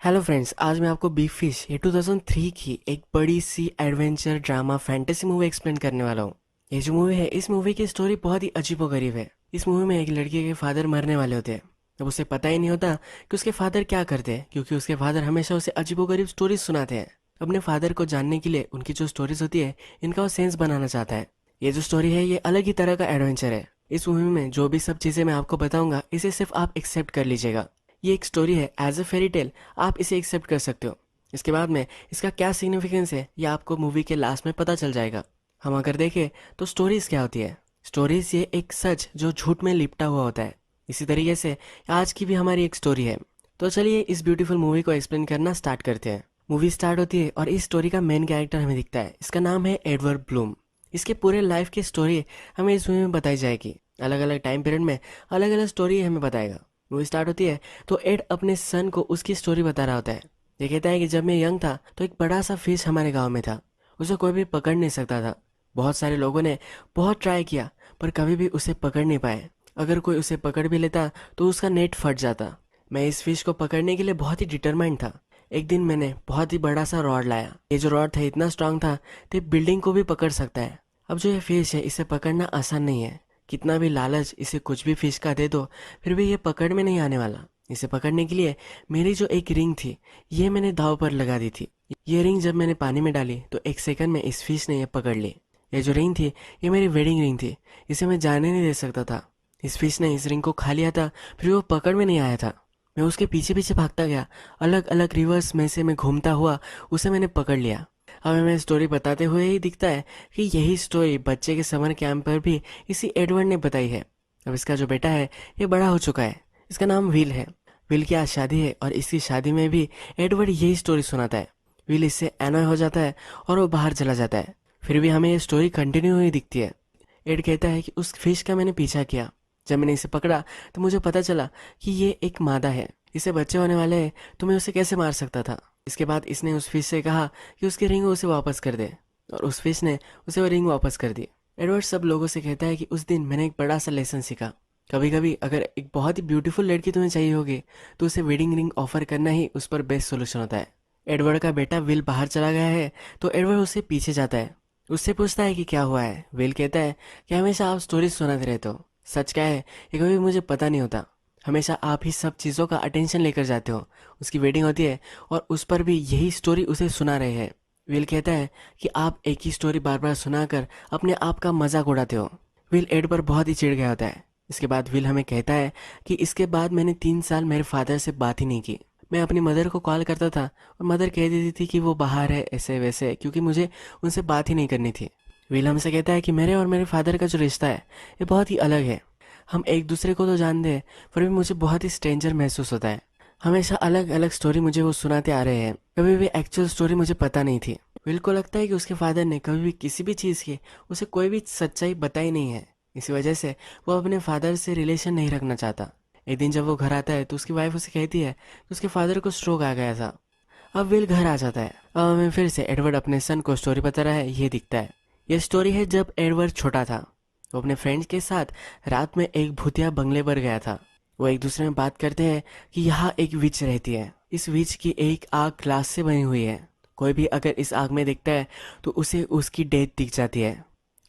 Hello friends, आज मैं आपको बिग फिश ये 2003 की एक बड़ी सी adventure drama fantasy movie explain करने वाला हूँ। ये जो मूवी है, इस मूवी की स्टोरी बहुत ही अजीबोगरीब है। इस मूवी में एक लड़के के फादर मरने वाले होते हैं। अब उसे पता ही नहीं होता कि उसके फादर क्या करते हैं, क्योंकि उसके फादर हमेशा उसे अजीबोगरीब स्टोरीज सुनाते हैं। अपने फादर को जानने के लिए उनकी जो स्टोरीज होती है, इनका वो सेंस बनाना चाहता है। ये जो स्टोरी है, ये अलग ही तरह का एडवेंचर है। इस मूवी में जो भी सब चीज़ें मैं आपको बताऊंगा, इसे सिर्फ आप एक्सेप्ट कर लीजिएगा। ये एक स्टोरी है एज अ फेरी टेल, आप इसे एक्सेप्ट कर सकते हो। इसके बाद में इसका क्या सिग्निफिकेंस है, ये आपको मूवी के लास्ट में पता चल जाएगा। हम अगर देखें तो स्टोरीज क्या होती है। स्टोरीज ये एक सच जो झूठ में लिपटा हुआ होता है। इसी तरीके से आज की भी हमारी एक स्टोरी है। तो चलिए इस ब्यूटीफुल मूवी को एक्सप्लेन करना स्टार्ट करते हैं। मूवी स्टार्ट होती है और इस स्टोरी का मेन कैरेक्टर हमें दिखता है। इसका नाम है एडवर्ड ब्लूम। इसके पूरे लाइफ की स्टोरी हमें इस मूवी में बताई जाएगी। अलग अलग टाइम पीरियड में अलग अलग स्टोरी हमें बताएगा। मूवी स्टार्ट होती है तो एड अपने सन को उसकी स्टोरी बता रहा होता है। ये कहता है कि जब मैं यंग था तो एक बड़ा सा फिश हमारे गांव में था। उसे कोई भी पकड़ नहीं सकता था। बहुत सारे लोगों ने बहुत ट्राई किया, पर कभी भी उसे पकड़ नहीं पाए। अगर कोई उसे पकड़ भी लेता तो उसका नेट फट जाता। मैं इस फिश को पकड़ने के लिए बहुत ही डिटरमाइंड था। एक दिन मैंने बहुत ही बड़ा सा रॉड लाया। ये जो रॉड था इतना स्ट्रांग था कि बिल्डिंग को भी पकड़ सकता है। अब जो ये फिश है, इसे पकड़ना आसान नहीं है। कितना भी लालच इसे कुछ भी फिश का दे दो, फिर भी ये पकड़ में नहीं आने वाला। इसे पकड़ने के लिए मेरी जो एक रिंग थी, ये मैंने दाव पर लगा दी थी। ये रिंग जब मैंने पानी में डाली तो एक सेकंड में इस फिश ने ये पकड़ ली। ये जो रिंग थी, ये मेरी वेडिंग रिंग थी। इसे मैं जाने नहीं दे सकता था। इस फिश ने इस रिंग को खा लिया था, फिर वो पकड़ में नहीं आया था। मैं उसके पीछे पीछे भागता गया। अलग अलग रिवर्स में से मैं घूमता हुआ उसे मैंने पकड़ लिया। हमें मैं स्टोरी बताते हुए ही दिखता है कि यही स्टोरी बच्चे के समर कैंप पर भी इसी एडवर्ड ने बताई है। अब इसका जो बेटा है, ये बड़ा हो चुका है। इसका नाम विल है। विल की आज शादी है और इसकी शादी में भी एडवर्ड यही स्टोरी सुनाता है। विल इससे एनॉय हो जाता है और वो बाहर चला जाता है। फिर भी हमें ये स्टोरी कंटिन्यू हुई दिखती है। एड कहता है कि उस फिश का मैंने पीछा किया। जब मैंने इसे पकड़ा तो मुझे पता चला कि ये एक मादा है। इसे बच्चे होने वाले हैं, तो मैं उसे कैसे मार सकता था। इसके बाद इसने उस फिश से कहा कि उसकी रिंग उसे वापस कर दे, और उस फिश ने उसे वो रिंग वापस कर दी। एडवर्ड सब लोगों से कहता है कि उस दिन मैंने एक बड़ा सा लेसन सीखा। कभी कभी अगर एक बहुत ही ब्यूटीफुल लड़की तुम्हें चाहिए होगी, तो उसे वेडिंग रिंग ऑफर करना ही उस पर बेस्ट सोल्यूशन होता है। एडवर्ड का बेटा विल बाहर चला गया है, तो एडवर्ड उससे पीछे जाता है। उससे पूछता है कि क्या हुआ है। विल कहता है कि हमेशा आप स्टोरी सुनाते रहते हो। सच क्या है ये कभी मुझे पता नहीं होता। हमेशा आप ही सब चीज़ों का अटेंशन लेकर जाते हो। उसकी वेडिंग होती है और उस पर भी यही स्टोरी उसे सुना रहे हैं। विल कहता है कि आप एक ही स्टोरी बार बार सुनाकर अपने आप का मजाक उड़ाते हो। विल एड पर बहुत ही चिढ़ गया होता है। इसके बाद विल हमें कहता है कि इसके बाद मैंने 3 साल मेरे फादर से बात ही नहीं की। मैं अपनी मदर को कॉल करता था और मदर कह देती थी कि वो बाहर है, ऐसे वैसे, क्योंकि मुझे उनसे बात ही नहीं करनी थी। विल हमसे कहता है कि मेरे और मेरे फादर का जो रिश्ता है, ये बहुत ही अलग है। हम एक दूसरे को तो जानते हैं, पर भी मुझे बहुत ही स्ट्रेंजर महसूस होता है। हमेशा अलग अलग स्टोरी मुझे वो सुनाते आ रहे हैं। कभी भी एक्चुअल स्टोरी मुझे पता नहीं थी। विल को लगता है कि उसके फादर ने कभी भी किसी भी चीज़ की उसे कोई भी सच्चाई बताई नहीं है। इसी वजह से वो अपने फादर से रिलेशन नहीं रखना चाहता। एक दिन जब वो घर आता है तो उसकी वाइफ उसे कहती है कि उसके फादर को स्ट्रोक आ गया था। अब विल घर आ जाता है। अब हमें फिर से एडवर्ड अपने सन को स्टोरी बता रहा है, ये दिखता है। ये स्टोरी है जब एडवर्ड छोटा था। वो अपने फ्रेंड्स के साथ रात में एक भूतिया बंगले पर गया था। वो एक दूसरे में बात करते हैं कि यहाँ एक विच रहती है। इस विच की एक आग ग्लास से बनी हुई है। कोई भी अगर इस आग में दिखता है तो उसे उसकी डेथ दिख जाती है।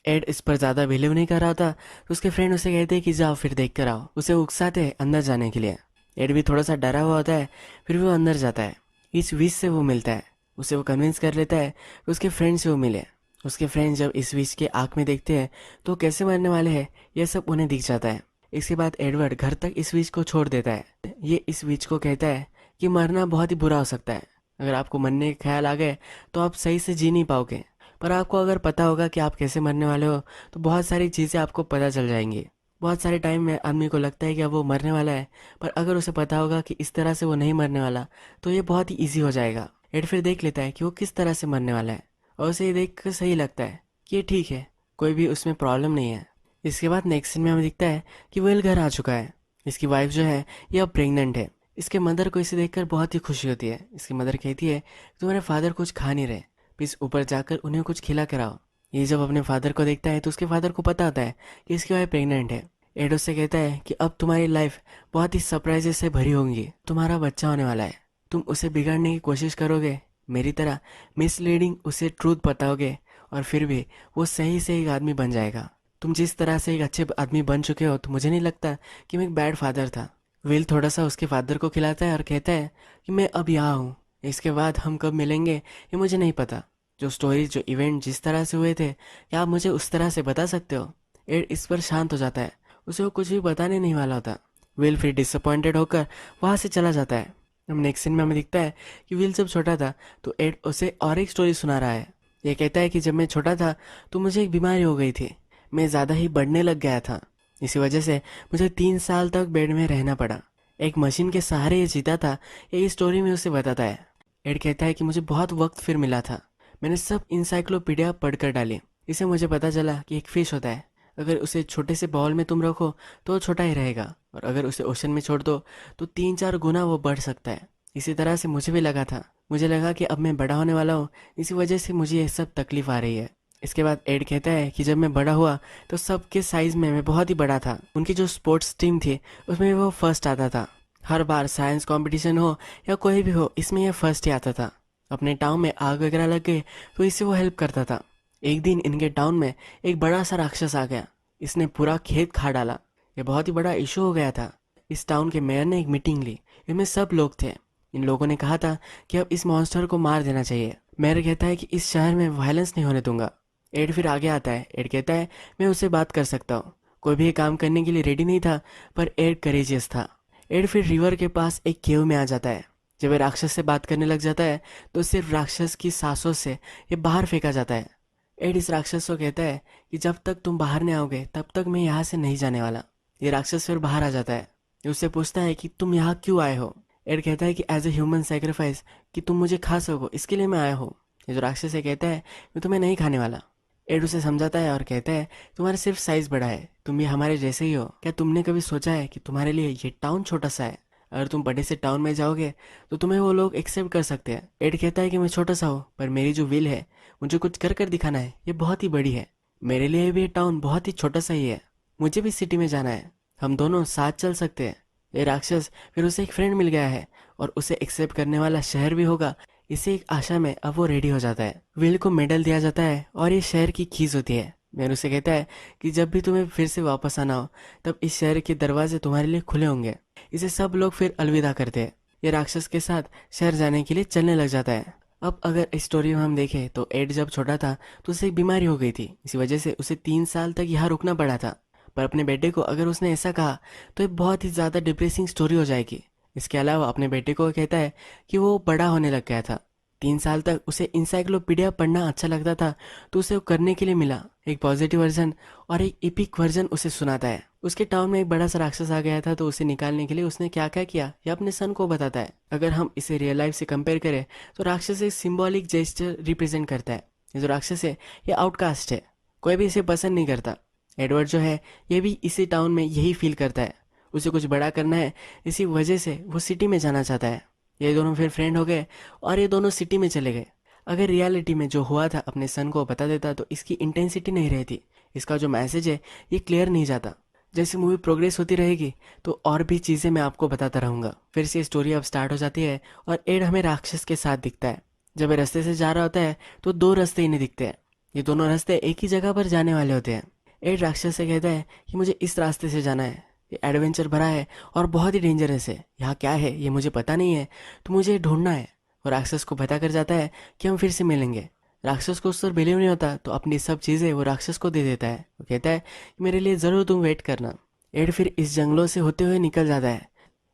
एड इस पर ज़्यादा बिलीव नहीं कर रहा था, तो उसके फ्रेंड उसे कहते हैं कि जाओ फिर देख कर आओ। उसे उकसाते हैं अंदर जाने के लिए। एड भी थोड़ा सा डरा हुआ होता है, फिर भी वो अंदर जाता है। इस विच से वो मिलता है। उसे वो कन्विंस कर लेता है कि उसके फ्रेंड से वो मिले। उसके फ्रेंड्स जब इस विच के आँख में देखते हैं तो कैसे मरने वाले हैं, यह सब उन्हें दिख जाता है। इसके बाद एडवर्ड घर तक इस विच को छोड़ देता है। ये इस विच को कहता है कि मरना बहुत ही बुरा हो सकता है। अगर आपको मरने के ख्याल आ गए तो आप सही से जी नहीं पाओगे। पर आपको अगर पता होगा कि आप कैसे मरने वाले हो, तो बहुत सारी चीज़ें आपको पता चल जाएंगी। बहुत सारे टाइम में आदमी को लगता है कि अब वो मरने वाला है, पर अगर उसे पता होगा कि इस तरह से वो नहीं मरने वाला, तो ये बहुत ही ईजी हो जाएगा। एड फिर देख लेता है कि वो किस तरह से मरने वाला है, और उसे ये देख कर सही लगता है कि ये ठीक है, कोई भी उसमें प्रॉब्लम नहीं है। इसके बाद नेक्स्ट सीन में हमें दिखता है कि वेल घर आ चुका है। इसकी वाइफ जो है, ये अब प्रेग्नेंट है। इसके मदर को इसे देखकर बहुत ही खुशी होती है। इसकी मदर कहती है कि तुम्हारे फादर कुछ खा नहीं रहे, प्लीज़ ऊपर जाकर उन्हें कुछ खिला कर आओ। ये जब अपने फादर को देखता है तो उसके फादर को पता होता है कि इसकी वाइफ प्रेग्नेंट है। एडो से कहता है कि अब तुम्हारी लाइफ बहुत ही सरप्राइजेस से भरी होंगी, तुम्हारा बच्चा होने वाला है। तुम उसे बिगाड़ने की कोशिश करोगे, मेरी तरह मिसलीडिंग उसे ट्रूथ बताओगे, और फिर भी वो सही से एक आदमी बन जाएगा। तुम जिस तरह से एक अच्छे आदमी बन चुके हो, तो मुझे नहीं लगता कि मैं एक बैड फादर था। विल थोड़ा सा उसके फादर को खिलाता है और कहता है कि मैं अब यहाँ हूँ, इसके बाद हम कब मिलेंगे ये मुझे नहीं पता। जो स्टोरी, जो इवेंट जिस तरह से हुए थे, क्या आप मुझे उस तरह से बता सकते हो? एड इस पर शांत हो जाता है, उसे वो कुछ भी बताने नहीं वाला होता। विल फिर डिसअपॉइंटेड होकर वहाँ से चला जाता है। अब नेक्स्ट सीन में हमें दिखता है कि विल जब छोटा था तो एड उसे और एक स्टोरी सुना रहा है। ये कहता है कि जब मैं छोटा था तो मुझे एक बीमारी हो गई थी, मैं ज़्यादा ही बढ़ने लग गया था, इसी वजह से मुझे 3 साल तक बेड में रहना पड़ा। एक मशीन के सहारे ये जीता था, ये इस स्टोरी में उसे बताता है। एड कहता है कि मुझे बहुत वक्त फिर मिला था, मैंने सब इंसाइक्लोपीडिया पढ़कर डाली, इससे मुझे पता चला कि एक फिश होता है, अगर उसे छोटे से बॉल में तुम रखो तो वो छोटा ही रहेगा, और अगर उसे ओशन में छोड़ दो तो 3-4 गुना वो बढ़ सकता है। इसी तरह से मुझे भी लगा था, मुझे लगा कि अब मैं बड़ा होने वाला हूँ, इसी वजह से मुझे ये सब तकलीफ आ रही है। इसके बाद एड कहता है कि जब मैं बड़ा हुआ तो सबके साइज में मैं बहुत ही बड़ा था, उनकी जो स्पोर्ट्स टीम थी उसमें वो फर्स्ट आता था, हर बार साइंस कंपटीशन हो या कोई भी हो इसमें यह फर्स्ट ही आता था। अपने टाउन में आग वगैरह लग गई तो इससे वो हेल्प करता था। एक दिन इनके टाउन में एक बड़ा सा राक्षस आ गया, इसने पूरा खेत खा डाला, ये बहुत ही बड़ा इशू हो गया था। इस टाउन के मेयर ने एक मीटिंग ली, इनमें सब लोग थे। इन लोगों ने कहा था कि अब इस मॉन्स्टर को मार देना चाहिए। मेयर कहता है कि इस शहर में वायलेंस नहीं होने दूंगा। एड फिर आगे आता है, एड कहता है मैं उससे बात कर सकता हूँ। कोई भी ये काम करने के लिए रेडी नहीं था, पर एड करेजियस था। एड फिर रिवर के पास एक केव में आ जाता है। जब ये राक्षस से बात करने लग जाता है तो सिर्फ राक्षस की सांसों से ये बाहर फेंका जाता है। एड इस राक्षस को कहता है कि जब तक तुम बाहर नहीं आओगे तब तक मैं यहाँ से नहीं जाने वाला। ये राक्षस फिर बाहर आ जाता है, ये उससे पूछता है कि तुम यहाँ क्यों आए हो। एड कहता है कि एज ए ह्यूमन सेक्रीफाइस, कि तुम मुझे खा सको इसके लिए मैं आया हूँ। ये जो राक्षस है कहता है मैं तुम्हें नहीं खाने वाला। एड उसे समझाता है और कहता है तुम्हारा सिर्फ साइज बड़ा है, तुम भी हमारे जैसे ही हो। क्या तुमने कभी सोचा है कि तुम्हारे लिए ये टाउन छोटा सा है, अगर तुम बड़े से टाउन में जाओगे तो तुम्हें वो लोग एक्सेप्ट कर सकते हैं। एड कहता है कि मैं छोटा सा हूँ, पर मेरी जो विल है, मुझे कुछ कर कर दिखाना है, ये बहुत ही बड़ी है। मेरे लिए भी ये टाउन बहुत ही छोटा सा ही है, मुझे भी सिटी में जाना है, हम दोनों साथ चल सकते हैं। ये राक्षस फिर उसे एक फ्रेंड मिल गया है और उसे एक्सेप्ट करने वाला शहर भी होगा, इसे एक आशा में अब वो रेडी हो जाता है। विल को मेडल दिया जाता है और ये शहर की खींच होती है। मैन उसे कहता है कि जब भी तुम्हें फिर से वापस आना हो तब इस शहर के दरवाजे तुम्हारे लिए खुले होंगे। इसे सब लोग फिर अलविदा करते हैं। ये राक्षस के साथ शहर जाने के लिए चलने लग जाता है। अब अगर इस स्टोरी में हम देखें तो एड जब छोटा था तो उसे एक बीमारी हो गई थी, इसी वजह से उसे 3 साल तक यहाँ रुकना पड़ा था। पर अपने बेटे को अगर उसने ऐसा कहा तो ये बहुत ही ज़्यादा डिप्रेसिंग स्टोरी हो जाएगी। इसके अलावा अपने बेटे को कहता है कि वो बड़ा होने लग गया था। 3 साल तक उसे इंसाइक्लोपीडिया पढ़ना अच्छा लगता था, तो उसे वो करने के लिए मिला। एक पॉजिटिव वर्जन और एक इपिक वर्जन उसे सुनाता है। उसके टाउन में एक बड़ा सा राक्षस आ गया था, तो उसे निकालने के लिए उसने क्या क्या किया ये अपने सन को बताता है। अगर हम इसे रियल लाइफ से कंपेयर करें तो राक्षस एक सिंबॉलिक जेस्चर रिप्रेजेंट करता है। ये जो राक्षस है ये आउटकास्ट है, कोई भी इसे पसंद नहीं करता। एडवर्ड जो है ये भी इसी टाउन में यही फील करता है, उसे कुछ बड़ा करना है, इसी वजह से वो सिटी में जाना चाहता है। ये दोनों फिर फ्रेंड हो गए और ये दोनों सिटी में चले गए। अगर रियलिटी में जो हुआ था अपने सन को बता देता तो इसकी इंटेंसिटी नहीं रहती, इसका जो मैसेज है ये क्लियर नहीं जाता। जैसे मूवी प्रोग्रेस होती रहेगी तो और भी चीज़ें मैं आपको बताता रहूँगा। फिर से स्टोरी अब स्टार्ट हो जाती है और एड हमें राक्षस के साथ दिखता है। जब ये रास्ते से जा रहा होता है तो 2 रास्ते इन्हें दिखते हैं, ये दोनों रास्ते एक ही जगह पर जाने वाले होते हैं। एड राक्षस से कहता है कि मुझे इस रास्ते से जाना है, ये एडवेंचर भरा है और बहुत ही डेंजरस है, यहाँ क्या है ये मुझे पता नहीं है, तो मुझे ढूंढना है। और राक्षस को बता कर जाता है कि हम फिर से मिलेंगे। राक्षस को उस पर बिलीव नहीं होता, तो अपनी सब चीज़ें वो राक्षस को दे देता है। वो कहता है कि मेरे लिए ज़रूर तुम वेट करना। एड फिर इस जंगलों से होते हुए निकल जाता है।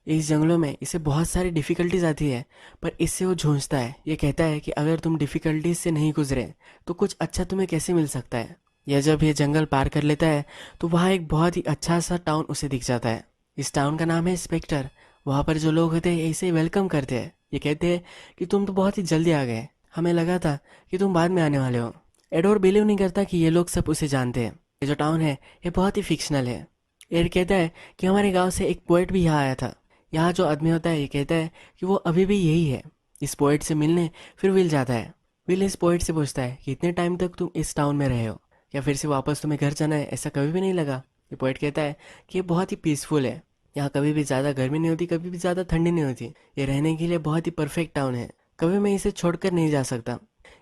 इस जंगलों में इसे बहुत सारी डिफ़िकल्टीज आती है, पर इससे वो जूझता है। ये कहता है कि अगर तुम डिफ़िकल्टीज से नहीं गुजरे तो कुछ अच्छा तुम्हें कैसे मिल सकता है। यह जब ये जंगल पार कर लेता है तो वहाँ एक बहुत ही अच्छा सा टाउन उसे दिख जाता है। इस टाउन का नाम है स्पेक्टर। वहाँ पर जो लोग होते हैं इसे वेलकम करते हैं, ये कहते हैं कि तुम तो बहुत ही जल्दी आ गए, हमें लगा था कि तुम बाद में आने वाले हो। एडोर बिलीव नहीं करता कि ये लोग सब उसे जानते हैं। ये जो टाउन है ये बहुत ही फिक्शनल है। एड कहता है कि हमारे गांव से एक पोएट भी यहाँ आया था। यहाँ जो आदमी होता है ये कहता है कि वो अभी भी यही है। इस पोएट से मिलने फिर विल जाता है। विल इस पोएट से पूछता है कि इतने टाइम तक तुम इस टाउन में रहे हो, क्या फिर से वापस तुम्हें घर जाना है, ऐसा कभी भी नहीं लगा। ये पोएट कहता है कि ये बहुत ही पीसफुल है, यहाँ कभी भी ज़्यादा गर्मी नहीं होती, कभी भी ज़्यादा ठंडी नहीं होती। ये रहने के लिए बहुत ही परफेक्ट टाउन है, कभी मैं इसे छोड़कर नहीं जा सकता।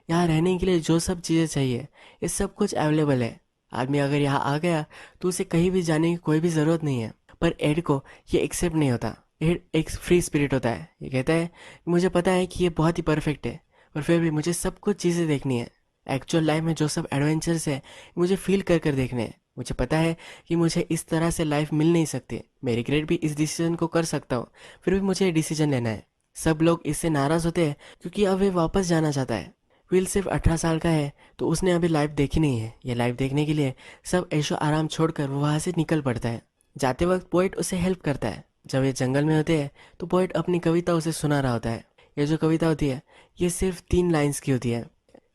यहाँ रहने के लिए जो सब चीज़ें चाहिए ये सब कुछ अवेलेबल है। आदमी अगर यहाँ आ गया तो उसे कहीं भी जाने की कोई भी ज़रूरत नहीं है। पर एड को ये एक्सेप्ट नहीं होता। एड एक फ्री स्पिरिट होता है। ये कहता है कि मुझे पता है कि ये बहुत ही परफेक्ट है, पर फिर भी मुझे सब कुछ चीज़ें देखनी है। एक्चुअल लाइफ में जो सब एडवेंचर्स है मुझे फील कर कर देखने हैं। मुझे पता है कि मुझे इस तरह से लाइफ मिल नहीं सकती। मैं रिग्रेट भी इस डिसीजन को कर सकता हूँ, फिर भी मुझे ये डिसीजन लेना है। सब लोग इससे नाराज़ होते हैं क्योंकि अब वे वापस जाना चाहता है। विल सिर्फ 18 साल का है तो उसने अभी लाइफ देखी नहीं है। ये लाइफ देखने के लिए सब ऐशो आराम छोड़कर वो वहाँ से निकल पड़ता है। जाते वक्त पोएट उसे हेल्प करता है। जब ये जंगल में होते हैं तो पोएट अपनी कविता उसे सुना रहा होता है। ये जो कविता होती है ये सिर्फ 3 लाइन्स की होती है।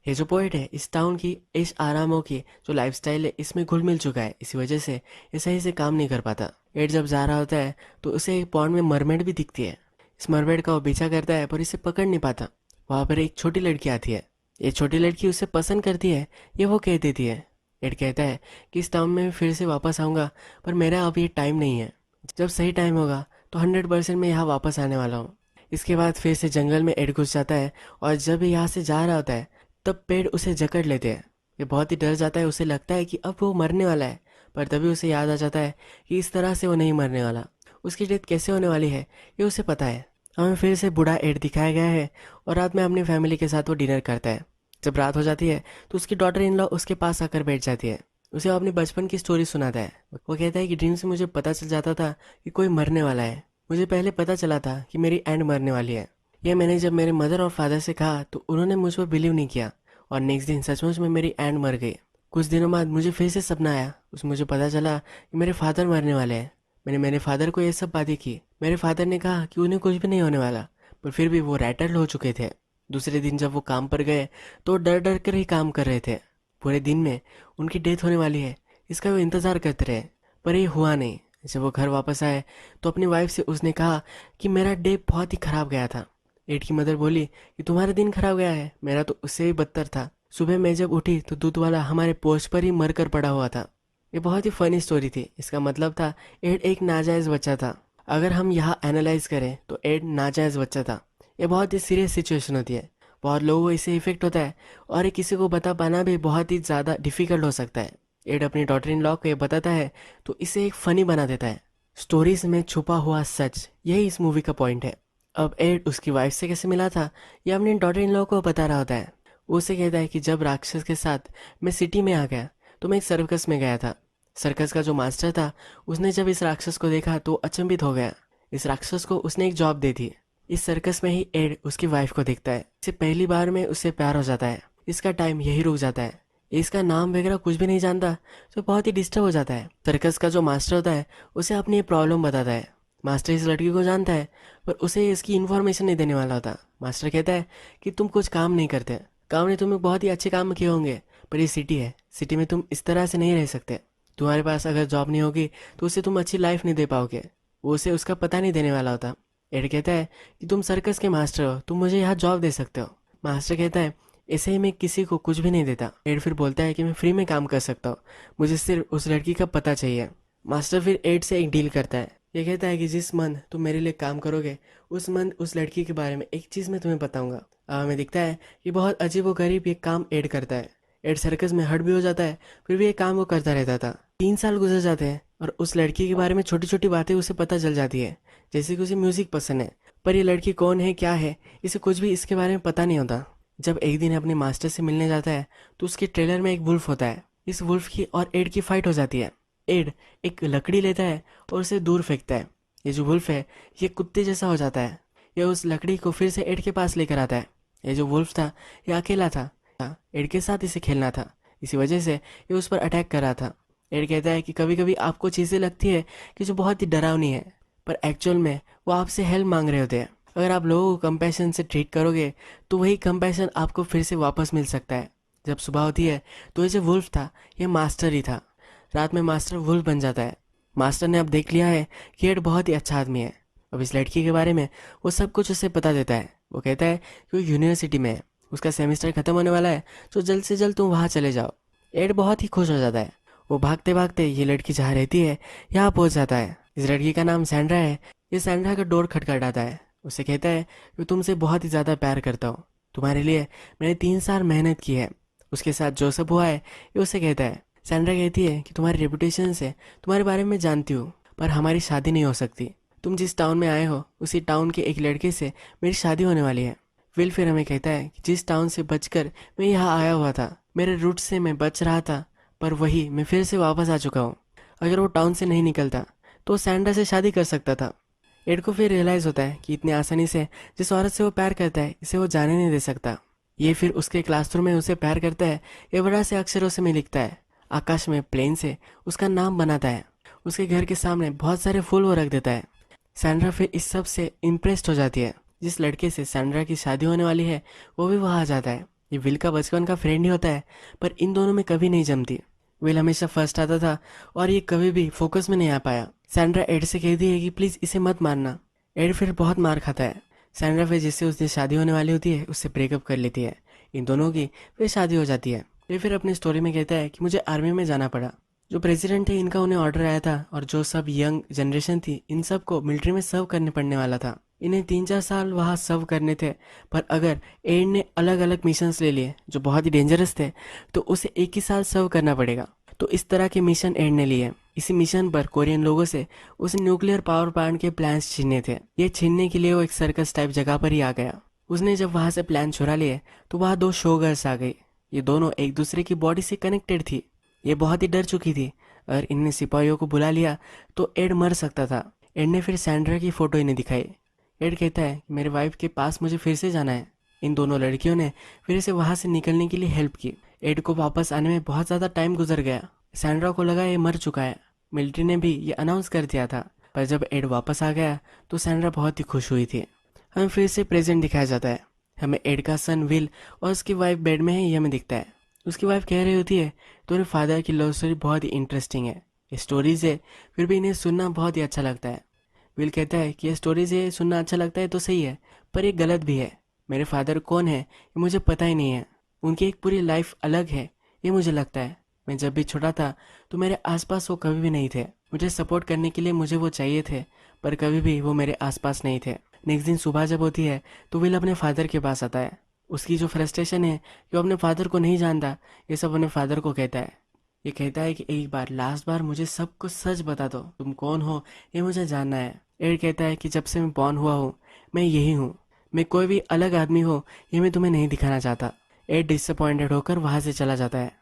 ये जो पोएट है इस टाउन की ऐश आरामों की जो लाइफस्टाइल है इसमें घुल मिल चुका है। इसी वजह से ये सही से काम नहीं कर पाता। एड जब जा रहा होता है तो उसे एक पॉन्ड में मरमेड भी दिखती है। इस मरमेड का वो पीछा करता है पर इसे पकड़ नहीं पाता। वहाँ पर एक छोटी लड़की आती है। ये छोटी लड़की उसे पसंद करती है, ये वो कह देती है। एड कहता है कि इस टाउन में फिर से वापस आऊँगा, पर मेरा अब ये टाइम नहीं है। जब सही टाइम होगा तो 100% मैं यहाँ वापस आने वाला हूँ। इसके बाद फिर से जंगल में एड घुस जाता है और जब यहाँ से जा रहा होता है तब पेड़ उसे जकड़ लेते हैं। ये बहुत ही डर जाता है। उसे लगता है कि अब वो मरने वाला है, पर तभी उसे याद आ जाता है कि इस तरह से वो नहीं मरने वाला। उसकी डेथ कैसे होने वाली है ये उसे पता है। हमें फिर से बूढ़ा एड दिखाया गया है और रात में अपनी फैमिली के साथ वो डिनर करता है। जब रात हो जाती है तो उसकी डॉटर इन लॉ उसके पास आकर बैठ जाती है। उसे वो अपने बचपन की स्टोरी सुनाता है। वो कहता है कि ड्रीम से मुझे पता चल जाता था कि कोई मरने वाला है। मुझे पहले पता चला था कि मेरी एंड मरने वाली है। यह मैंने जब मेरे मदर और फादर से कहा तो उन्होंने मुझ पर बिलीव नहीं किया और नेक्स्ट दिन सचमुच में मेरी एंड मर गई। कुछ दिनों बाद मुझे फिर से सपना आया। उसमें मुझे पता चला कि मेरे फादर मरने वाले हैं। मैंने मेरे फादर को ये सब बातें की। मेरे फादर ने कहा कि उन्हें कुछ भी नहीं होने वाला, पर फिर भी वो रैटल हो चुके थे। दूसरे दिन जब वो काम पर गए तो डर डर कर ही काम कर रहे थे। पूरे दिन में उनकी डेथ होने वाली है इसका वो इंतज़ार करते रहे, पर ये हुआ नहीं। जब वो घर वापस आए तो अपनी वाइफ से उसने कहा कि मेरा डे बहुत ही ख़राब गया था। एड की मदर बोली कि तुम्हारा दिन खराब गया है, मेरा तो उससे भी बदतर था। सुबह मैं जब उठी तो दूध वाला हमारे पोस्ट पर ही मर कर पड़ा हुआ था। ये बहुत ही फनी स्टोरी थी। इसका मतलब था एड एक नाजायज़ बच्चा था। अगर हम यहाँ एनालाइज करें तो एड नाजायज़ बच्चा था। ये बहुत ही सीरियस सिचुएशन होती है। बहुत लोगों को इससे इफेक्ट होता है और ये किसी को बता पाना भी बहुत ही ज़्यादा डिफिकल्ट हो सकता है। एड अपनी डॉटर इन लॉ को ये बताता है तो इसे एक फ़नी बना देता है। स्टोरीज में छुपा हुआ सच, यही इस मूवी का पॉइंट है। अब एड उसकी वाइफ से कैसे मिला था ये अपनी डॉटर इन लॉ को बता रहा होता है। वो उसे कहता है कि जब राक्षस के साथ मैं सिटी में आ गया तो मैं एक सर्कस में गया था। सर्कस का जो मास्टर था उसने जब इस राक्षस को देखा तो अचंभित हो गया। इस राक्षस को उसने एक जॉब दे दी। इस सर्कस में ही एड उसकी वाइफ को देखता है। इसे पहली बार में उससे प्यार हो जाता है। इसका टाइम यही रुक जाता है। इसका नाम वगैरह कुछ भी नहीं जानता तो बहुत ही डिस्टर्ब हो जाता है। सर्कस का जो मास्टर होता है उसे अपनी प्रॉब्लम बताता है। मास्टर इस लड़की को जानता है पर उसे इसकी इन्फॉर्मेशन नहीं देने वाला होता। मास्टर कहता है कि तुम कुछ काम नहीं करते। काम ने तुम्हें बहुत ही अच्छे काम किए होंगे, पर ये सिटी है, सिटी में तुम इस तरह से नहीं रह सकते। तुम्हारे पास अगर जॉब नहीं होगी तो उसे तुम अच्छी लाइफ नहीं दे पाओगे। वो उसे उसका पता नहीं देने वाला होता। एड कहता है कि तुम सर्कस के मास्टर हो, तुम मुझे यहाँ जॉब दे सकते हो। मास्टर कहता है ऐसे ही मैं किसी को कुछ भी नहीं देता। एड फिर बोलता है कि मैं फ्री में काम कर सकता हूँ, मुझे सिर्फ उस लड़की का पता चाहिए। मास्टर फिर एड से एक डील करता है। ये कहता है कि जिस मंथ तुम मेरे लिए काम करोगे उस मंथ उस लड़की के बारे में एक चीज़ मैं तुम्हें बताऊंगा। हमें दिखता है कि बहुत अजीब व गरीब ये काम एड करता है। एड सर्कस में हर्ट भी हो जाता है, फिर भी ये काम वो करता रहता था। 3 साल गुजर जाते हैं और उस लड़की के बारे में छोटी छोटी बातें उसे पता चल जाती है, जैसे कि उसे म्यूजिक पसंद है। पर ये लड़की कौन है क्या है इसे कुछ भी इसके बारे में पता नहीं होता। जब एक दिन अपने मास्टर से मिलने जाता है तो उसके ट्रेलर में एक वुल्फ होता है। इस वुल्फ की और एड की फाइट हो जाती है। एड एक लकड़ी लेता है और उसे दूर फेंकता है। ये जो वुल्फ है ये कुत्ते जैसा हो जाता है। ये उस लकड़ी को फिर से एड के पास लेकर आता है। ये जो वुल्फ था ये अकेला था, एड के साथ इसे खेलना था, इसी वजह से ये उस पर अटैक कर रहा था। एड कहता है कि कभी कभी आपको चीज़ें लगती है कि जो बहुत ही डरावनी है, पर एक्चुअल में वो आपसे हेल्प मांग रहे होते हैं। अगर आप लोगों को कंपैशन से ट्रीट करोगे तो वही कंपैशन आपको फिर से वापस मिल सकता है। जब सुबह होती है तो ये जो वुल्फ था ये मास्टर ही था। रात में मास्टर वुल्फ बन जाता है। मास्टर ने अब देख लिया है कि एड बहुत ही अच्छा आदमी है। अब इस लड़की के बारे में वो सब कुछ उसे बता देता है। वो कहता है कि वो यूनिवर्सिटी में है, उसका सेमेस्टर खत्म होने वाला है, तो जल्द से जल्द तुम वहाँ चले जाओ। एड बहुत ही खुश हो जाता है। वो भागते भागते ये लड़की जहाँ रहती है यहाँ पहुँच जाता है। इस लड़की का नाम सैंड्रा है। ये सैंड्रा का डोर खटखटाता है। उसे कहता है कि तुमसे बहुत ही ज़्यादा प्यार करता हूँ, तुम्हारे लिए मैंने 3 साल मेहनत की है। उसके साथ जो सब हुआ है ये उसे कहता है। सैंड्रा कहती है कि तुम्हारी रेपुटेशन से तुम्हारे बारे में जानती हूँ, पर हमारी शादी नहीं हो सकती। तुम जिस टाउन में आए हो उसी टाउन के एक लड़के से मेरी शादी होने वाली है। विल फिर हमें कहता है कि जिस टाउन से बचकर मैं यहाँ आया हुआ था, मेरे रूट से मैं बच रहा था, पर वही मैं फिर से वापस आ चुका हूँ। अगर वो टाउन से नहीं निकलता तो सैंड्रा से शादी कर सकता था। एड को फिर रियलाइज़ होता है कि इतनी आसानी से जिस औरत से वो प्यार करता है इसे वो जाने नहीं दे सकता। ये फिर उसके क्लासरूम में उसे प्यार करता है। ये बड़ा से अक्षरों से में लिखता है। आकाश में प्लेन से उसका नाम बनाता है। उसके घर के सामने बहुत सारे फूल वो रख देता है। सैंड्रा फिर इस सब से इम्प्रेस्ड हो जाती है। जिस लड़के से सैंड्रा की शादी होने वाली है वो भी वहाँ आ जाता है। ये विल का बचपन का फ्रेंड ही होता है, पर इन दोनों में कभी नहीं जमती। विल हमेशा फर्स्ट आता था और ये कभी भी फोकस में नहीं आ पाया। सैंड्रा एड से कहती है कि प्लीज़ इसे मत मारना। एड फिर बहुत मार खाता है। सैंड्रा फिर जिससे उससे शादी होने वाली होती है उससे ब्रेकअप कर लेती है। इन दोनों की फिर शादी हो जाती है। ये फिर अपनी स्टोरी में कहता है कि मुझे आर्मी में जाना पड़ा। जो प्रेसिडेंट थे इनका उन्हें ऑर्डर आया था और जो सब यंग जनरेशन थी इन सब को मिलिट्री में सर्व करने पड़ने वाला था। इन्हें 3-4 साल वहाँ सर्व करने थे, पर अगर एड ने अलग अलग मिशंस ले लिए जो बहुत ही डेंजरस थे तो उसे एक ही साल सर्व करना पड़ेगा। तो इस तरह के मिशन एड ने लिए। इसी मिशन पर कोरियन लोगों से उसे न्यूक्लियर पावर प्लांट के प्लान्स छीनने थे। ये छीनने के लिए वो एक सर्कस टाइप जगह पर ही आ गया। उसने जब वहाँ से प्लान चुरा लिए तो वहाँ 2 शो गर्ल्स आ गई। ये दोनों एक दूसरे की बॉडी से कनेक्टेड थी। ये बहुत ही डर चुकी थी। अगर इनने सिपाहियों को बुला लिया तो एड मर सकता था। एड ने फिर सैंड्रा की फोटो इन्हें दिखाई। एड कहता है मेरे वाइफ के पास मुझे फिर से जाना है। इन दोनों लड़कियों ने फिर से वहाँ से निकलने के लिए हेल्प की। एड को वापस आने में बहुत ज़्यादा टाइम गुजर गया। सैंड्रा को लगा ये मर चुका है। मिलिट्री ने भी ये अनाउंस कर दिया था। पर जब एड वापस आ गया तो सैंड्रा बहुत ही खुश हुई थी। हमें फिर से प्रेजेंट दिखाया जाता है। हमें एड का सन विल और उसकी वाइफ बेड में है ये हमें दिखता है। उसकी वाइफ कह रही होती है तुम्हारे फादर की लव स्टोरी बहुत ही इंटरेस्टिंग है। ये स्टोरीज है फिर भी इन्हें सुनना बहुत ही अच्छा लगता है। विल कहता है कि ये स्टोरीज है सुनना अच्छा लगता है तो सही है, पर ये गलत भी है। मेरे फादर कौन है ये मुझे पता ही नहीं है। उनकी एक पूरी लाइफ अलग है ये मुझे लगता है। मैं जब भी छोटा था तो मेरे आसपास वो कभी भी नहीं थे। मुझे सपोर्ट करने के लिए मुझे वो चाहिए थे, पर कभी भी वो मेरे आसपास नहीं थे। नेक्स्ट दिन सुबह जब होती है तो विल अपने फादर के पास आता है। उसकी जो फ्रस्ट्रेशन है कि वो अपने फादर को नहीं जानता ये सब अपने फादर को कहता है। ये कहता है कि एक बार लास्ट बार मुझे सब कुछ सच बता दो, तुम कौन हो ये मुझे जानना है। एड कहता है कि जब से मैं बॉर्न हुआ हूँ मैं यही हूँ। मैं कोई भी अलग आदमी हो ये मैं तुम्हें नहीं दिखाना चाहता। एड डिसअपॉइंटेड होकर वहाँ से चला जाता है।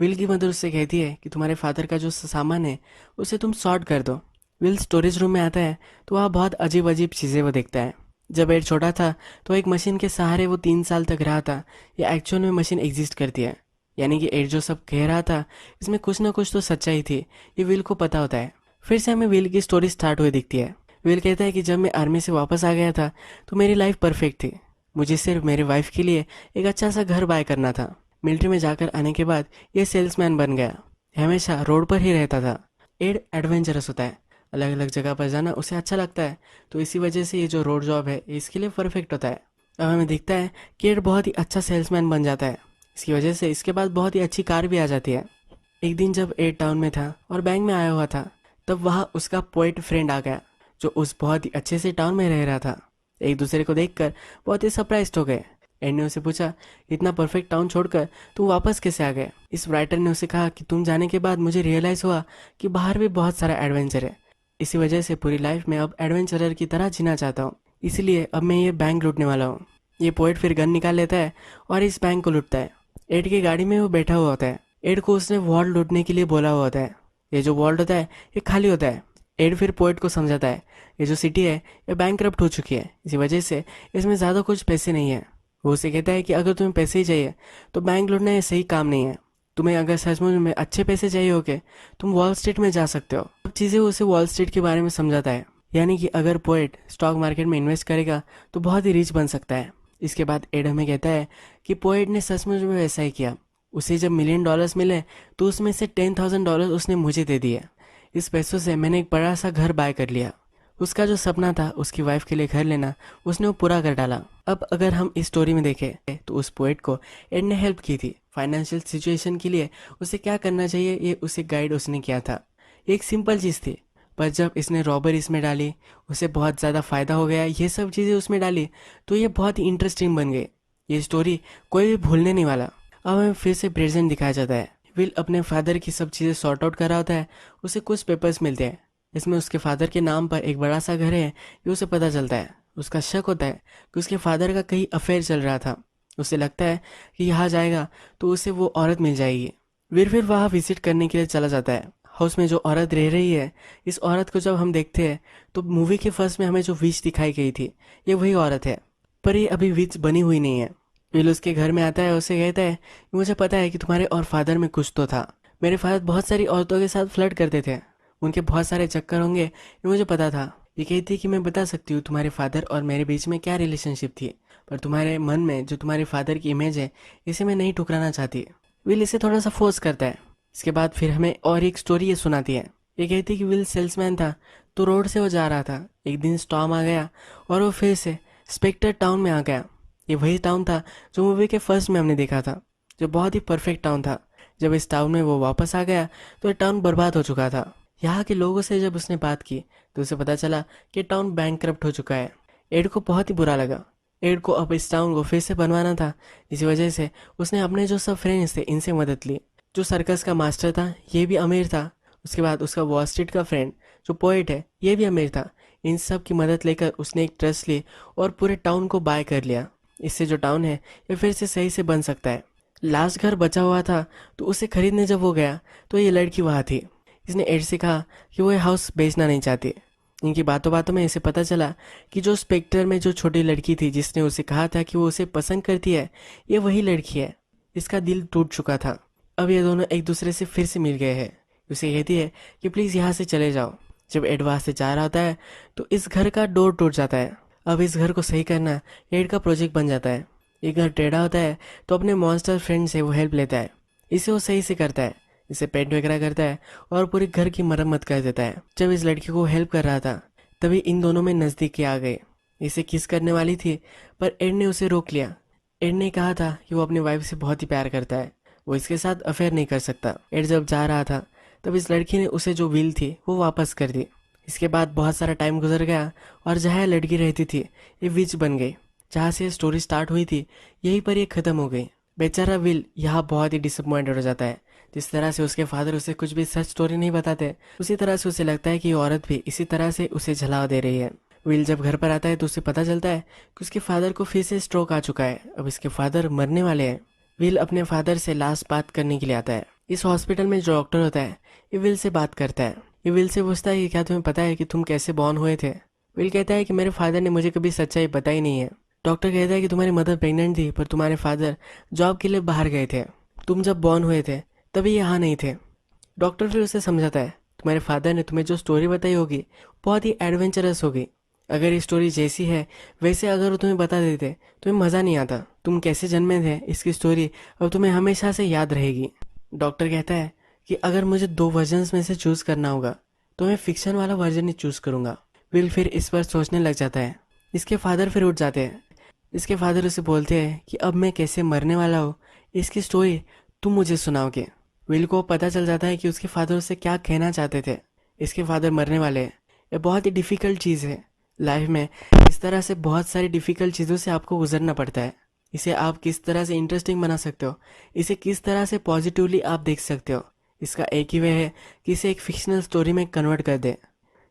विल की मदर उससे कहती है कि तुम्हारे फादर का जो सामान है उसे तुम सॉर्ट कर दो। विल स्टोरेज रूम में आता है तो वहाँ बहुत अजीब अजीब चीज़ें वो देखता है। जब एड छोटा था तो एक मशीन के सहारे वो 3 साल तक रहा था। ये एक्चुअल में मशीन एग्जिस्ट करती है, यानी कि एड जो सब कह रहा था इसमें कुछ ना कुछ तो सच्चाई थी। ये विल को पता होता है। फिर से हमें विल की स्टोरी स्टार्ट हुई दिखती है। विल कहता है कि जब मैं आर्मी से वापस आ गया था तो मेरी लाइफ परफेक्ट थी। मुझे सिर्फ मेरे वाइफ के लिए एक अच्छा सा घर बाय करना था। मिलिट्री में जाकर आने के बाद ये सेल्समैन बन गया। हमेशा रोड पर ही रहता था। एड एडवेंचरस होता है। अलग अलग जगह पर जाना उसे अच्छा लगता है, तो इसी वजह से ये जो रोड जॉब है इसके लिए परफेक्ट होता है। अब हमें दिखता है कि एड बहुत ही अच्छा सेल्समैन बन जाता है। इसकी वजह से इसके बाद बहुत ही अच्छी कार भी आ जाती है। एक दिन जब एड टाउन में था और बैंक में आया हुआ था तब वहाँ उसका पोएट फ्रेंड आ गया जो उस बहुत ही अच्छे से टाउन में रह रहा था। एक दूसरे को देखकर बहुत ही सरप्राइज हो गए। एड ने उसे पूछा इतना परफेक्ट टाउन छोड़कर तुम वापस कैसे आ गए। इस राइटर ने उसे कहा कि तुम जाने के बाद मुझे रियलाइज़ हुआ कि बाहर भी बहुत सारा एडवेंचर है। इसी वजह से पूरी लाइफ में अब एडवेंचरर की तरह जीना चाहता हूँ, इसलिए अब मैं ये बैंक लूटने वाला हूँ। ये पोएट फिर गन निकाल लेता है और इस बैंक को लूटता है। एड की गाड़ी में वो बैठा हुआ होता है। एड को उसने वॉल्ट लूटने के लिए बोला हुआ होता है। ये जो वॉल्ट होता है ये खाली होता है। एड फिर पोएट को समझाता है ये जो सिटी है ये बैंकरप्ट हो चुकी है, इसी वजह से इसमें ज़्यादा कुछ पैसे नहीं है। वो उसे कहता है कि अगर तुम्हें पैसे ही चाहिए तो बैंक लूटना ये सही काम नहीं है। तुम्हें अगर सचमुच में अच्छे पैसे चाहिए होगे तुम वॉल स्ट्रीट में जा सकते हो। सब चीज़ें उसे वॉल स्ट्रीट के बारे में समझाता है, यानी कि अगर पोएट स्टॉक मार्केट में इन्वेस्ट करेगा तो बहुत ही रिच बन सकता है। इसके बाद एड हमें कहता है कि पोएट ने सचमुच में वैसा ही किया। उसे जब $1,000,000 मिले तो उसमें से $10,000 उसने मुझे दे दिया। इस पैसों से मैंने एक बड़ा सा घर बाय कर लिया। उसका जो सपना था उसकी वाइफ के लिए घर लेना उसने वो पूरा कर डाला। अब अगर हम इस स्टोरी में देखें तो उस पोएट को एड ने हेल्प की थी। फाइनेंशियल सिचुएशन के लिए उसे क्या करना चाहिए ये उसे गाइड उसने किया था। एक सिंपल चीज़ थी, पर जब इसने रॉबर इसमें डाली, उसे बहुत ज़्यादा फ़ायदा हो गया, ये सब चीज़ें उसमें डाली, तो ये बहुत ही इंटरेस्टिंग बन गई। ये स्टोरी कोई भी भूलने नहीं वाला। अब हमें फिर से प्रेजेंट दिखाया जाता है। विल अपने फादर की सब चीज़ें सॉर्ट आउट कर रहा होता है। उसे कुछ पेपर्स मिलते हैं, इसमें उसके फादर के नाम पर एक बड़ा सा घर है, ये उसे पता चलता है। उसका शक होता है कि उसके फादर का कहीं अफेयर चल रहा था। उसे लगता है कि यहाँ जाएगा तो उसे वो औरत मिल जाएगी। वीर फिर वहाँ विजिट करने के लिए चला जाता है। हाउस में जो औरत रह रही है, इस औरत को जब हम देखते हैं तो मूवी के फर्स्ट में हमें जो विच दिखाई गई थी, ये वही औरत है, पर ये अभी विच बनी हुई नहीं है। विल उसके घर में आता है, उसे कहता है कि मुझे पता है कि तुम्हारे और फादर में कुछ तो था। मेरे फादर बहुत सारी औरतों के साथ फ्लर्ट करते थे, उनके बहुत सारे चक्कर होंगे, ये मुझे पता था। ये कहती है कि मैं बता सकती हूँ तुम्हारे फादर और मेरे बीच में क्या रिलेशनशिप थी, पर तुम्हारे मन में जो तुम्हारे फादर की इमेज है, इसे मैं नहीं ठुकराना चाहती। विल इसे थोड़ा सा फोर्स करता है। इसके बाद फिर हमें और एक स्टोरी ये सुनाती है। ये कहती है कि विल सेल्समैन था, तो रोड से वो जा रहा था। एक दिन स्टॉर्म आ गया और वो फिर से स्पेक्टर टाउन में आ गया। ये वही टाउन था जो मूवी के फर्स्ट में हमने देखा था, जो बहुत ही परफेक्ट टाउन था। जब इस टाउन में वो वापस आ गया तो ये टाउन बर्बाद हो चुका था। यहाँ के लोगों से जब उसने बात की तो उसे पता चला कि टाउन बैंकक्रप्ट हो चुका है। एड को बहुत ही बुरा लगा। एड को अब इस टाउन को फिर से बनवाना था। इसी वजह से उसने अपने जो सब फ्रेंड्स थे इनसे मदद ली। जो सर्कस का मास्टर था ये भी अमीर था। उसके बाद उसका वॉल स्ट्रीट का फ्रेंड जो पोएट है ये भी अमीर था। इन सब की मदद लेकर उसने एक ट्रस्ट ली और पूरे टाउन को बाय कर लिया। इससे जो टाउन है ये फिर से सही से बन सकता है। लास्ट घर बचा हुआ था, तो उसे खरीदने जब वो गया तो ये लड़की वहाँ थी। इसने एड से कहा कि वो ये हाउस बेचना नहीं चाहती। इनकी बातों बातों में इसे पता चला कि जो स्पेक्टर में जो छोटी लड़की थी जिसने उसे कहा था कि वो उसे पसंद करती है, ये वही लड़की है। इसका दिल टूट चुका था। अब ये दोनों एक दूसरे से फिर से मिल गए हैं। उसे कहती है कि प्लीज़ यहाँ से चले जाओ। जब एड वहाँ से जा रहा होता है तो इस घर का डोर टूट जाता है। अब इस घर को सही करना एड का प्रोजेक्ट बन जाता है। ये घर टेढ़ा होता है तो अपने मॉन्स्टर फ्रेंड से वो हेल्प लेता है। इसे वो सही से करता है, इसे पेंट वगैरह करता है और पूरे घर की मरम्मत कर देता है। जब इस लड़की को हेल्प कर रहा था तभी इन दोनों में नज़दीकी आ गई। इसे किस करने वाली थी पर एड ने उसे रोक लिया। एड ने कहा था कि वो अपनी वाइफ से बहुत ही प्यार करता है, वो इसके साथ अफेयर नहीं कर सकता। एड जब जा रहा था तब इस लड़की ने उसे जो विल थी वो वापस कर दी। इसके बाद बहुत सारा टाइम गुजर गया और जहाँ लड़की रहती थी ये विच बन गई। जहाँ से स्टोरी स्टार्ट हुई थी यहीं पर ये ख़त्म हो गई। बेचारा विल यहाँ बहुत ही डिसअपॉइंटेड हो जाता है। जिस तरह से उसके फादर उसे कुछ भी सच स्टोरी नहीं बताते, उसी तरह से उसे लगता है कि ये औरत भी इसी तरह से उसे झला दे रही है। विल जब घर पर आता है तो उसे पता चलता है कि उसके फादर को फिर से स्ट्रोक आ चुका है। अब इसके फादर मरने वाले हैं। विल अपने फादर से लास्ट बात करने के लिए आता है। इस हॉस्पिटल में जो डॉक्टर होता है ये विल से बात करता है। ये विल से पूछता है कि क्या तुम्हें पता है कि तुम कैसे बॉर्न हुए थे। विल कहता है कि मेरे फादर ने मुझे कभी सच्चाई बताई नहीं है। डॉक्टर कहता है कि तुम्हारी मदर प्रेग्नेंट थी पर तुम्हारे फादर जॉब के लिए बाहर गए थे। तुम जब बॉर्न हुए थे तभी यहाँ नहीं थे। डॉक्टर फिर उसे समझाता है तुम्हारे फादर ने तुम्हें जो स्टोरी बताई होगी बहुत ही एडवेंचरस होगी। अगर ये स्टोरी जैसी है वैसे अगर वो तुम्हें बता देते तुम्हें मज़ा नहीं आता। तुम कैसे जन्मे थे इसकी स्टोरी अब तुम्हें हमेशा से याद रहेगी। डॉक्टर कहता है कि अगर मुझे दो वर्जन्स में से चूज़ करना होगा तो मैं फिक्शन वाला वर्जन ही चूज़ करूँगा। विल फिर इस पर सोचने लग जाता है। इसके फादर फिर उठ जाते हैं। इसके फादर उसे बोलते हैं कि अब मैं कैसे मरने वाला हूँ इसकी स्टोरी तुम मुझे सुनाओगे। विल को पता चल जाता है कि उसके फादर उससे क्या कहना चाहते थे। इसके फादर मरने वाले हैं। ये बहुत ही डिफ़िकल्ट चीज़ है लाइफ में। इस तरह से बहुत सारी डिफ़िकल्ट चीज़ों से आपको गुजरना पड़ता है। इसे आप किस तरह से इंटरेस्टिंग बना सकते हो, इसे किस तरह से पॉजिटिवली आप देख सकते हो, इसका एक ही वे है कि इसे एक फिक्शनल स्टोरी में कन्वर्ट कर दे।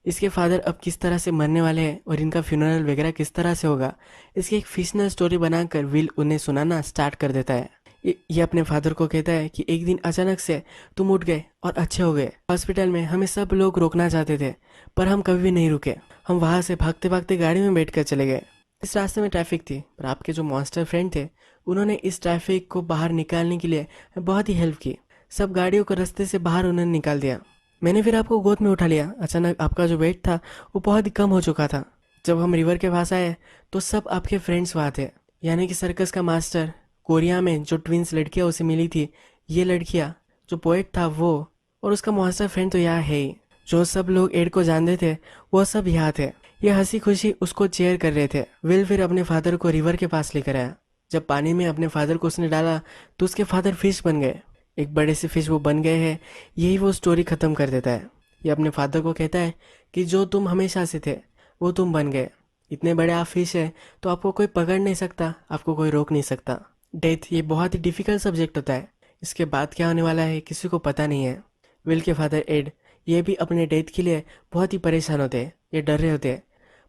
इसके फादर अब किस तरह से मरने वाले हैं और इनका फ्यूनरल वगैरह किस तरह से होगा, इसकी एक फिक्शनल स्टोरी बनाकर विल उन्हें सुनाना स्टार्ट कर देता है। ये अपने फादर को कहता है कि एक दिन अचानक से तुम उठ गए और अच्छे हो गए। हॉस्पिटल में हमें सब लोग रोकना चाहते थे पर हम कभी भी नहीं रुके। हम वहाँ से भागते भागते गाड़ी में बैठ कर चले गए। इस रास्ते में ट्रैफिक थी पर आपके जो मॉन्स्टर फ्रेंड थे उन्होंने इस ट्रैफिक को बाहर निकालने के लिए बहुत ही हेल्प की। सब गाड़ियों को रास्ते से बाहर उन्होंने निकाल दिया। मैंने फिर आपको गोद में उठा लिया। अचानक आपका जो वेट था वो बहुत ही कम हो चुका था। जब हम रिवर के पास आए तो सब आपके फ्रेंड्स वहाँ थे, यानी कि सर्कस का मास्टर, कोरिया में जो ट्विंस लड़कियाँ उसे मिली थी ये लड़कियाँ, जो पोएट था वो, और उसका मॉन्स्टर फ्रेंड तो यहाँ है ही। जो सब लोग एड को जानते थे वो सब यहाँ थे। ये हंसी खुशी उसको चेयर कर रहे थे। विल फिर अपने फादर को रिवर के पास लेकर आया। जब पानी में अपने फादर को उसने डाला तो उसके फादर फिश बन गए। एक बड़े से फिश वो बन गए हैं। यही वो स्टोरी ख़त्म कर देता है। ये अपने फादर को कहता है कि जो तुम हमेशा से थे वो तुम बन गए। इतने बड़े आप फिश है तो आपको कोई पकड़ नहीं सकता, आपको कोई रोक नहीं सकता। डेथ ये बहुत ही डिफिकल्ट सब्जेक्ट होता है। इसके बाद क्या होने वाला है किसी को पता नहीं है। विल के फादर एड ये भी अपने डेथ के लिए बहुत ही परेशान होते हैं, ये डर रहे होते हैं।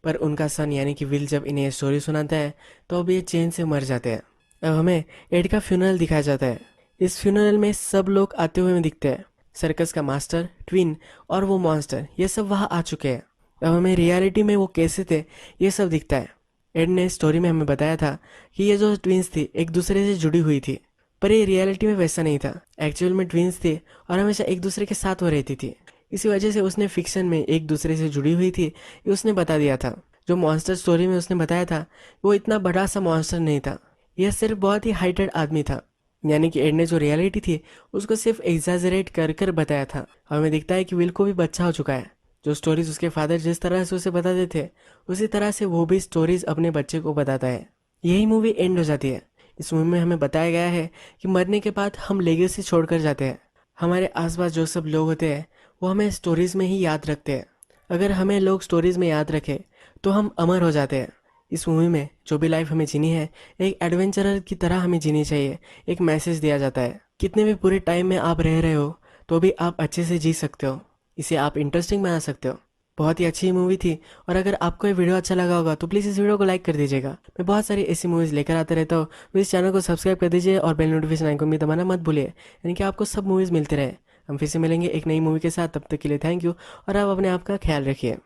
पर उनका सन यानी कि विल जब इन्हें स्टोरी सुनाता है तो अब ये चैन से मर जाते हैं। अब हमें एड का फ्यूनरल दिखाया जाता है। इस फ्यूनरल में सब लोग आते हुए दिखते हैं। सर्कस का मास्टर, ट्विन और वो मॉन्स्टर ये सब वहाँ आ चुके हैं। अब हमें रियलिटी में वो कैसे थे ये सब दिखता है। एड ने स्टोरी में हमें बताया था कि ये जो ट्विन्स थी एक दूसरे से जुड़ी हुई थी, पर ये रियलिटी में वैसा नहीं था। एक्चुअल में ट्विन्स थी और हमेशा एक दूसरे के साथ वो रहती थी। इसी वजह से उसने फिक्शन में एक दूसरे से जुड़ी हुई थी ये उसने बता दिया था। जो मॉन्स्टर स्टोरी में उसने बताया था वो इतना बड़ा सा मॉन्स्टर नहीं था, यह सिर्फ बहुत ही हाइटेड आदमी था। यानी कि एड ने जो रियलिटी थी उसको सिर्फ एग्जैजरेट कर कर बताया था। हमें दिखता है कि विल को भी बच्चा हो चुका है। जो स्टोरीज उसके फादर जिस तरह से उसे बताते थे उसी तरह से वो भी स्टोरीज अपने बच्चे को बताता है। यही मूवी एंड हो जाती है। इस मूवी में हमें बताया गया है कि मरने के बाद हम लेगेसी छोड़कर जाते हैं। हमारे आसपास जो सब लोग होते हैं वो हमें स्टोरीज में ही याद रखते हैं। अगर हमें लोग स्टोरीज में याद रखें तो हम अमर हो जाते हैं। इस मूवी में जो भी लाइफ हमें जीनी है एक एडवेंचरर की तरह हमें जीनी चाहिए। एक मैसेज दिया जाता है कितने भी बुरे टाइम में आप रह रहे हो तो भी आप अच्छे से जी सकते हो, इसे आप इंटरेस्टिंग बना सकते हो। बहुत ही अच्छी मूवी थी। और अगर आपको ये वीडियो अच्छा लगा होगा तो प्लीज़ इस वीडियो को लाइक कर दीजिएगा। मैं बहुत सारी ऐसी मूवीज़ लेकर आता रहता हूँ, तो इस चैनल को सब्सक्राइब कर दीजिए और बेल नोटिफिकेशन आइकन भी दबाना मत भूलिए, यानी कि आपको सब मूवीज़ मिलते रहे। हम फिर से मिलेंगे एक नई मूवी के साथ, तब तक के लिए थैंक यू और आप अपने आप का ख्याल रखिए।